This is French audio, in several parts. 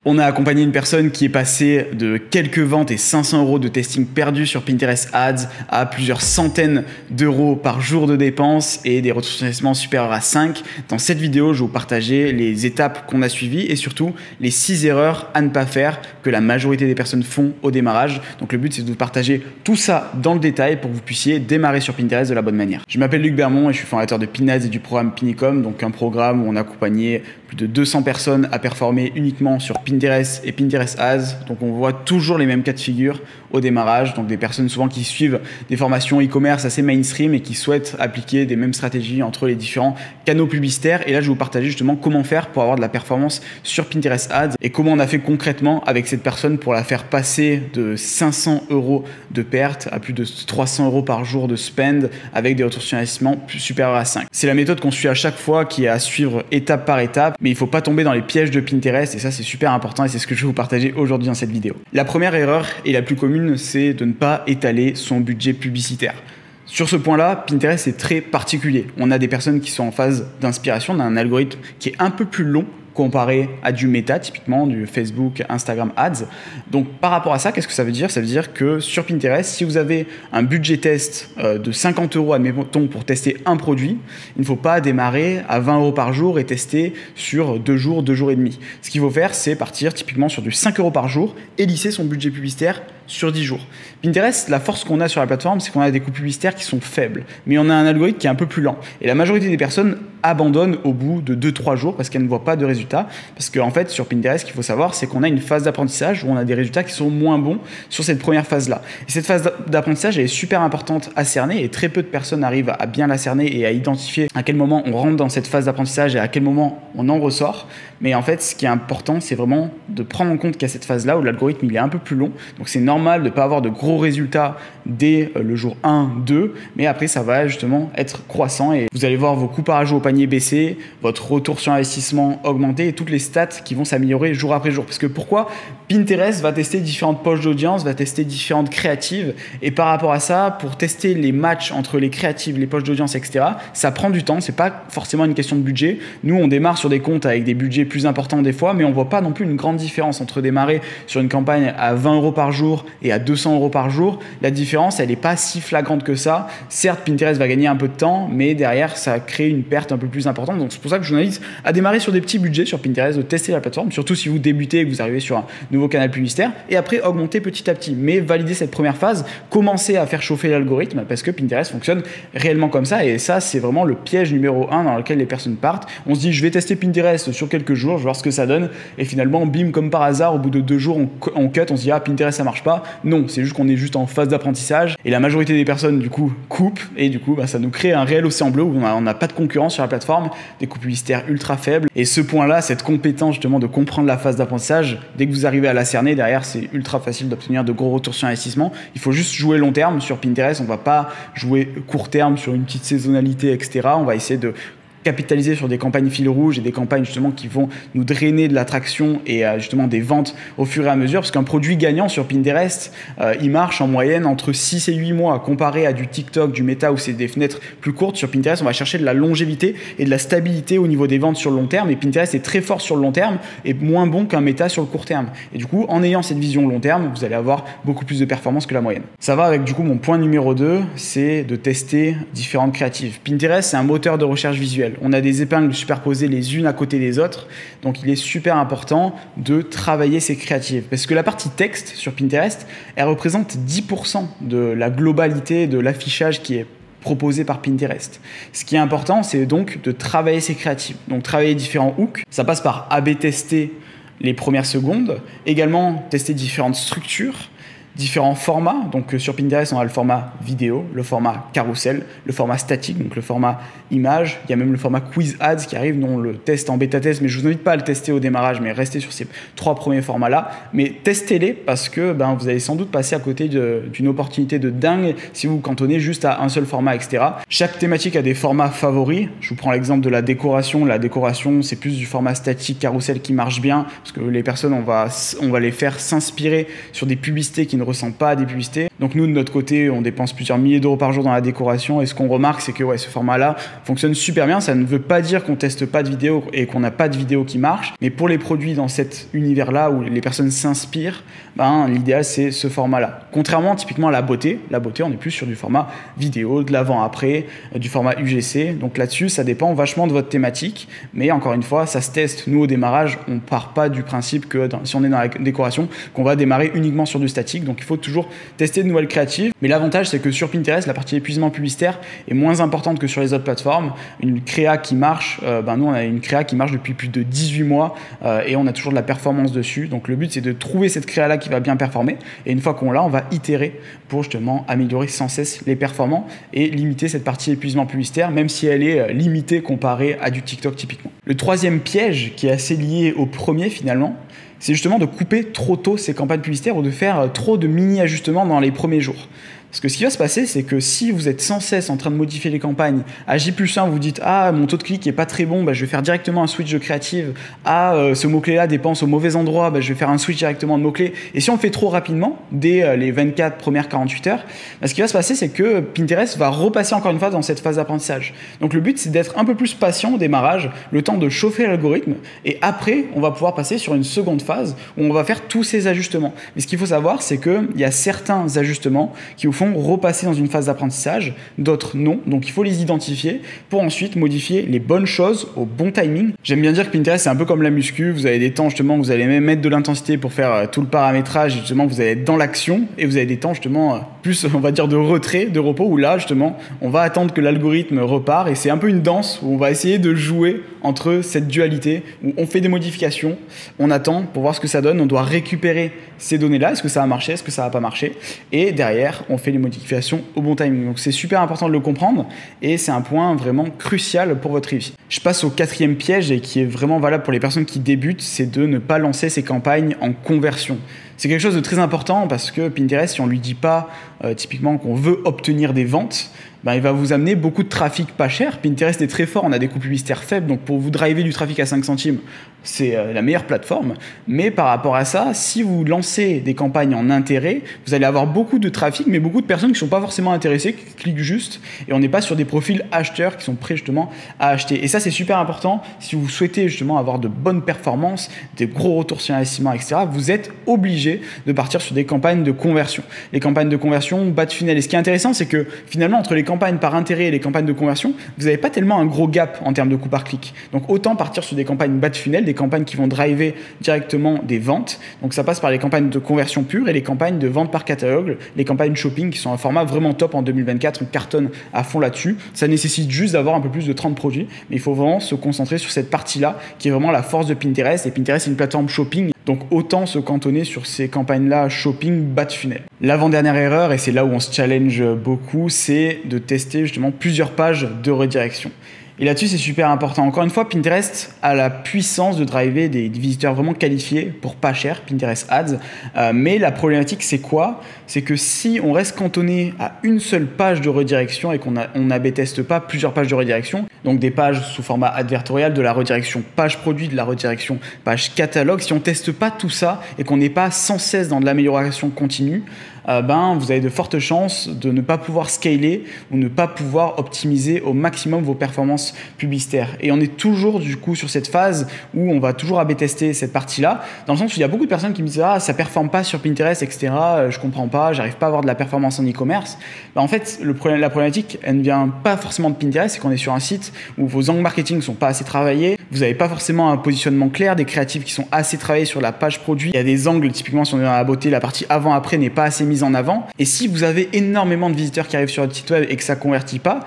On a accompagné une personne qui est passée de quelques ventes et 500 € de testing perdu sur Pinterest Ads à plusieurs centaines d'euros par jour de dépenses et des retours sur investissement supérieurs à 5. Dans cette vidéo, je vais vous partager les étapes qu'on a suivies et surtout les 6 erreurs à ne pas faire que la majorité des personnes font au démarrage. Donc le but, c'est de vous partager tout ça dans le détail pour que vous puissiez démarrer sur Pinterest de la bonne manière. Je m'appelle Luc Bermond et je suis fondateur de Pinads et du programme Pinicom, donc un programme où on a accompagné plus de 200 personnes à performer uniquement sur Pinterest et Pinterest Ads. Donc on voit toujours les mêmes cas de figure au démarrage, donc des personnes souvent qui suivent des formations e-commerce assez mainstream et qui souhaitent appliquer des mêmes stratégies entre les différents canaux publicitaires. Et là, je vais vous partager justement comment faire pour avoir de la performance sur Pinterest Ads et comment on a fait concrètement avec cette personne pour la faire passer de 500 € de perte à plus de 300 € par jour de spend avec des retours sur investissement supérieurs à 5. C'est la méthode qu'on suit à chaque fois, qui est à suivre étape par étape, mais il ne faut pas tomber dans les pièges de Pinterest et ça, c'est super important et c'est ce que je vais vous partager aujourd'hui dans cette vidéo. La première erreur et la plus commune, c'est de ne pas étaler son budget publicitaire. Sur ce point-là, Pinterest est très particulier. On a des personnes qui sont en phase d'inspiration, on a un algorithme qui est un peu plus long comparé à du Meta, typiquement du Facebook, Instagram Ads. Donc par rapport à ça, qu'est-ce que ça veut dire? Ça veut dire que sur Pinterest, si vous avez un budget test de 50 €, admettons, pour tester un produit, il ne faut pas démarrer à 20 € par jour et tester sur 2 jours, 2 jours et demi. Ce qu'il faut faire, c'est partir typiquement sur du 5 € par jour et lisser son budget publicitaire sur 10 jours. Pinterest, la force qu'on a sur la plateforme, c'est qu'on a des coûts publicitaires qui sont faibles, mais on a un algorithme qui est un peu plus lent. Et la majorité des personnes abandonnent au bout de 2-3 jours parce qu'elles ne voient pas de résultats. Parce qu'en fait, sur Pinterest, ce qu'il faut savoir, c'est qu'on a une phase d'apprentissage où on a des résultats qui sont moins bons sur cette première phase-là. Et cette phase d'apprentissage, elle est super importante à cerner et très peu de personnes arrivent à bien la cerner et à identifier à quel moment on rentre dans cette phase d'apprentissage et à quel moment on en ressort. Mais en fait, ce qui est important, c'est vraiment de prendre en compte qu'il y a cette phase-là où l'algorithme il est un peu plus long. Donc c'est normal de ne pas avoir de gros résultats dès le jour 1, 2, mais après ça va justement être croissant et vous allez voir vos coûts par ajout au panier baisser, votre retour sur investissement augmenter et toutes les stats qui vont s'améliorer jour après jour. Parce que pourquoi Pinterest va tester différentes poches d'audience, va tester différentes créatives et par rapport à ça, pour tester les matchs entre les créatives, les poches d'audience, etc., ça prend du temps, c'est pas forcément une question de budget. Nous, on démarre sur des comptes avec des budgets plus importants des fois, mais on voit pas non plus une grande différence entre démarrer sur une campagne à 20 € par jour et à 200 € par jour. La différence, elle n'est pas si flagrante que ça. Certes, Pinterest va gagner un peu de temps, mais derrière, ça crée une perte un peu plus importante. Donc, c'est pour ça que je vous invite à démarrer sur des petits budgets sur Pinterest, de tester la plateforme, surtout si vous débutez et que vous arrivez sur un nouveau canal publicitaire, et après augmenter petit à petit. Mais valider cette première phase, commencer à faire chauffer l'algorithme, parce que Pinterest fonctionne réellement comme ça. Et ça, c'est vraiment le piège numéro 1 dans lequel les personnes partent. On se dit, je vais tester Pinterest sur quelques jours, je vais voir ce que ça donne. Et finalement, bim, comme par hasard, au bout de 2 jours, on cut, on se dit, ah, Pinterest, ça marche pas. Non, c'est juste qu'on est juste en phase d'apprentissage. Et la majorité des personnes, du coup, coupent. Et du coup, ça nous crée un réel océan bleu où on n'a pas de concurrence sur la plateforme, des coûts publicitaires ultra faibles. Et ce point-là, cette compétence justement de comprendre la phase d'apprentissage, dès que vous arrivez à la cerner, derrière, c'est ultra facile d'obtenir de gros retours sur investissement. Il faut juste jouer long terme sur Pinterest. On ne va pas jouer court terme sur une petite saisonnalité, etc. On va essayer de capitaliser sur des campagnes fil rouge et des campagnes justement qui vont nous drainer de l'attraction et justement des ventes au fur et à mesure, parce qu'un produit gagnant sur Pinterest, il marche en moyenne entre 6 et 8 mois comparé à du TikTok, du Meta où c'est des fenêtres plus courtes. Sur Pinterest, on va chercher de la longévité et de la stabilité au niveau des ventes sur le long terme, et Pinterest est très fort sur le long terme et moins bon qu'un Meta sur le court terme. Et du coup, en ayant cette vision long terme, vous allez avoir beaucoup plus de performance que la moyenne. Ça va avec du coup mon point numéro 2, c'est de tester différentes créatives. Pinterest, c'est un moteur de recherche visuelle. On a des épingles superposées les unes à côté des autres, donc il est super important de travailler ces créatives. Parce que la partie texte sur Pinterest, elle représente 10% de la globalité de l'affichage qui est proposé par Pinterest. Ce qui est important, c'est donc de travailler ces créatives. Donc travailler différents hooks, ça passe par A/B tester les premières secondes, également tester différentes structures, différents formats. Donc sur Pinterest, on a le format vidéo, le format carrousel, le format statique, donc le format image. Il y a même le format quiz ads qui arrive, dont on le teste en bêta test, mais je vous invite pas à le tester au démarrage, mais restez sur ces 3 premiers formats-là. Mais testez-les parce que vous allez sans doute passer à côté d'une opportunité de dingue si vous vous cantonnez juste à un seul format, etc. Chaque thématique a des formats favoris. Je vous prends l'exemple de la décoration. La décoration, c'est plus du format statique carrousel qui marche bien parce que les personnes, on va les faire s'inspirer sur des publicités qui ressemble pas à des publicités. Donc nous, de notre côté, on dépense plusieurs milliers d'euros par jour dans la décoration et ce qu'on remarque, c'est que ouais, ce format-là fonctionne super bien. Ça ne veut pas dire qu'on teste pas de vidéos et qu'on n'a pas de vidéos qui marchent, mais pour les produits dans cet univers-là où les personnes s'inspirent, l'idéal c'est ce format-là. Contrairement typiquement à la beauté, on est plus sur du format vidéo, de l'avant-après, du format UGC. Donc là-dessus, ça dépend vachement de votre thématique, mais encore une fois, ça se teste. Nous, au démarrage, on part pas du principe que si on est dans la décoration, qu'on va démarrer uniquement sur du statique. Donc il faut toujours tester de nouvelles créatives. Mais l'avantage, c'est que sur Pinterest, la partie épuisement publicitaire est moins importante que sur les autres plateformes. Une créa qui marche, nous, on a une créa qui marche depuis plus de 18 mois et on a toujours de la performance dessus. Donc le but, c'est de trouver cette créa-là qui va bien performer. Et une fois qu'on l'a, on va itérer pour justement améliorer sans cesse les performants et limiter cette partie épuisement publicitaire, même si elle est limitée comparée à du TikTok typiquement. Le troisième piège, qui est assez lié au premier finalement, c'est justement de couper trop tôt ces campagnes publicitaires ou de faire trop de mini-ajustements dans les premiers jours. Parce que ce qui va se passer, c'est que si vous êtes sans cesse en train de modifier les campagnes, à J+1, vous dites « Ah, mon taux de clic est pas très bon, je vais faire directement un switch de créative. Ah, ce mot-clé-là dépense au mauvais endroit, je vais faire un switch directement de mot-clé. » Et si on le fait trop rapidement, dès les 24 premières 48 heures, ce qui va se passer, c'est que Pinterest va repasser encore une fois dans cette phase d'apprentissage. Donc le but, c'est d'être un peu plus patient au démarrage, le temps de chauffer l'algorithme, et après, on va pouvoir passer sur une seconde phase où on va faire tous ces ajustements. Mais ce qu'il faut savoir, c'est qu'il y a certains ajustements qui vous font repasser dans une phase d'apprentissage, d'autres non. Donc il faut les identifier pour ensuite modifier les bonnes choses au bon timing. J'aime bien dire que Pinterest, c'est un peu comme la muscu. Vous avez des temps justement où vous allez même mettre de l'intensité pour faire tout le paramétrage. Et justement, vous allez être dans l'action et vous avez des temps justement plus, on va dire, de retrait, de repos, où là justement, on va attendre que l'algorithme repart et c'est un peu une danse où on va essayer de jouer entre cette dualité où on fait des modifications, on attend pour voir ce que ça donne, on doit récupérer ces données-là, est-ce que ça a marché, est-ce que ça n'a pas marché, et derrière, on fait les modifications au bon timing. Donc c'est super important de le comprendre et c'est un point vraiment crucial pour votre réussite. Je passe au quatrième piège et qui est vraiment valable pour les personnes qui débutent, c'est de ne pas lancer ces campagnes en conversion. C'est quelque chose de très important parce que Pinterest, si on ne lui dit pas typiquement qu'on veut obtenir des ventes, il va vous amener beaucoup de trafic pas cher. Pinterest est très fort, on a des coûts publicitaires faibles, donc pour vous driver du trafic à 5 centimes, c'est la meilleure plateforme. Mais par rapport à ça, si vous lancez des campagnes en intérêt, vous allez avoir beaucoup de trafic, mais beaucoup de personnes qui ne sont pas forcément intéressées, qui cliquent juste, et on n'est pas sur des profils acheteurs qui sont prêts justement à acheter. Et ça, c'est super important. Si vous souhaitez justement avoir de bonnes performances, des gros retours sur investissement, etc., vous êtes obligé de partir sur des campagnes de conversion. Les campagnes de conversion, bas de funnel. Et ce qui est intéressant, c'est que finalement, entre les campagnes par intérêt et les campagnes de conversion, vous n'avez pas tellement un gros gap en termes de coût par clic. Donc autant partir sur des campagnes bas de funnel, des campagnes qui vont driver directement des ventes. Donc ça passe par les campagnes de conversion pure et les campagnes de vente par catalogue, les campagnes shopping qui sont un format vraiment top en 2024, on cartonne à fond là-dessus. Ça nécessite juste d'avoir un peu plus de 30 produits, mais il faut vraiment se concentrer sur cette partie-là qui est vraiment la force de Pinterest. Et Pinterest, c'est une plateforme shopping. Donc autant se cantonner sur ces campagnes-là shopping bas de funnel. L'avant-dernière erreur, et c'est là où on se challenge beaucoup, c'est de tester justement plusieurs pages de redirection. Et là-dessus, c'est super important. Encore une fois, Pinterest a la puissance de driver des visiteurs vraiment qualifiés pour pas cher, Pinterest Ads. Mais la problématique, c'est quoi? C'est que si on reste cantonné à une seule page de redirection et qu'on A/B teste pas plusieurs pages de redirection, donc des pages sous format advertorial, de la redirection page produit, de la redirection page catalogue, si on teste pas tout ça et qu'on n'est pas sans cesse dans de l'amélioration continue, vous avez de fortes chances de ne pas pouvoir scaler ou ne pas pouvoir optimiser au maximum vos performances publicitaires. Et on est toujours du coup sur cette phase où on va toujours A/B tester cette partie-là, dans le sens où il y a beaucoup de personnes qui me disent « Ah, ça performe pas sur Pinterest, etc. Je comprends pas, j'arrive pas à avoir de la performance en e-commerce. » En fait, la problématique, elle ne vient pas forcément de Pinterest, c'est qu'on est sur un site où vos angles marketing sont pas assez travaillés, vous n'avez pas forcément un positionnement clair, des créatifs qui sont assez travaillés sur la page produit. Il y a des angles, typiquement si on est dans la beauté, la partie avant-après n'est pas assez mise en avant. Et si vous avez énormément de visiteurs qui arrivent sur votre site web et que ça convertit pas,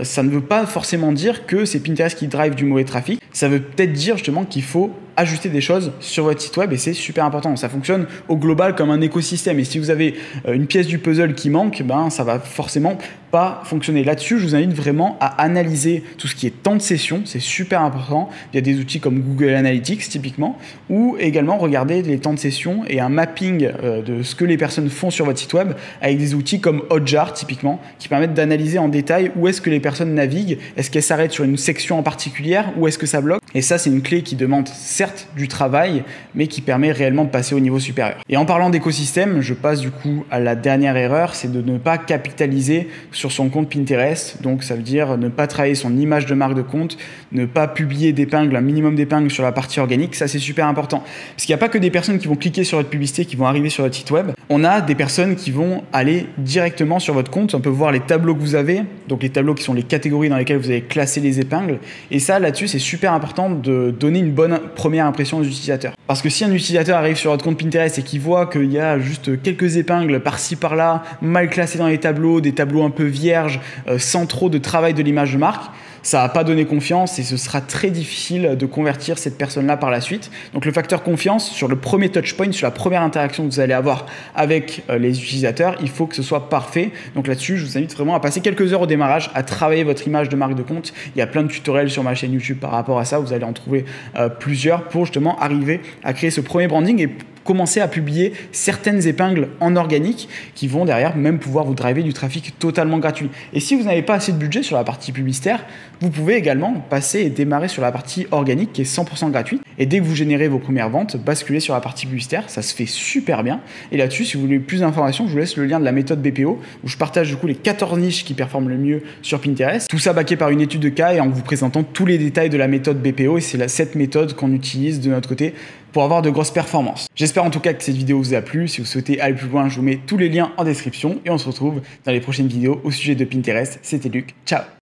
ça ne veut pas forcément dire que c'est Pinterest qui drive du mauvais trafic. Ça veut peut-être dire justement qu'il faut ajuster des choses sur votre site web et c'est super important. Ça fonctionne au global comme un écosystème et si vous avez une pièce du puzzle qui manque, ça va forcément pas fonctionner. Là-dessus, je vous invite vraiment à analyser tout ce qui est temps de session, c'est super important. Il y a des outils comme Google Analytics typiquement, ou également regarder les temps de session et un mapping de ce que les personnes font sur votre site web avec des outils comme Hotjar typiquement qui permettent d'analyser en détail où est-ce que les personnes naviguent, est-ce qu'elles s'arrêtent sur une section en particulière ou est-ce que ça bloque. Et ça, c'est une clé qui demande certes certes du travail, mais qui permet réellement de passer au niveau supérieur. Et en parlant d'écosystème, je passe du coup à la dernière erreur, c'est de ne pas capitaliser sur son compte Pinterest. Donc ça veut dire ne pas travailler son image de marque de compte, ne pas publier d'épingles, un minimum d'épingles sur la partie organique. Ça, c'est super important. Parce qu'il n'y a pas que des personnes qui vont cliquer sur votre publicité, qui vont arriver sur votre site web. On a des personnes qui vont aller directement sur votre compte. On peut voir les tableaux que vous avez, donc les tableaux qui sont les catégories dans lesquelles vous avez classé les épingles. Et ça, là-dessus, c'est super important de donner une bonne première impression aux utilisateurs. Parce que si un utilisateur arrive sur votre compte Pinterest et qu'il voit qu'il y a juste quelques épingles par-ci par-là, mal classées dans les tableaux, des tableaux un peu vierges, sans trop de travail de l'image de marque, ça va pas donner confiance et ce sera très difficile de convertir cette personne-là par la suite. Donc le facteur confiance, sur le premier touchpoint, sur la première interaction que vous allez avoir avec les utilisateurs, il faut que ce soit parfait. Donc là-dessus, je vous invite vraiment à passer quelques heures au démarrage, à travailler votre image de marque de compte. Il y a plein de tutoriels sur ma chaîne YouTube par rapport à ça. Vous allez en trouver plusieurs pour justement arriver à créer ce premier branding et commencer à publier certaines épingles en organique qui vont derrière même pouvoir vous driver du trafic totalement gratuit. Et si vous n'avez pas assez de budget sur la partie publicitaire, vous pouvez également passer et démarrer sur la partie organique qui est 100% gratuite. Et dès que vous générez vos premières ventes, basculer sur la partie publicitaire, ça se fait super bien. Et là-dessus, si vous voulez plus d'informations, je vous laisse le lien de la méthode BPO où je partage du coup les 14 niches qui performent le mieux sur Pinterest. Tout ça backé par une étude de cas et en vous présentant tous les détails de la méthode BPO. Et c'est cette méthode qu'on utilise de notre côté pour avoir de grosses performances. J'espère en tout cas que cette vidéo vous a plu. Si vous souhaitez aller plus loin, je vous mets tous les liens en description et on se retrouve dans les prochaines vidéos au sujet de Pinterest. C'était Luc, ciao!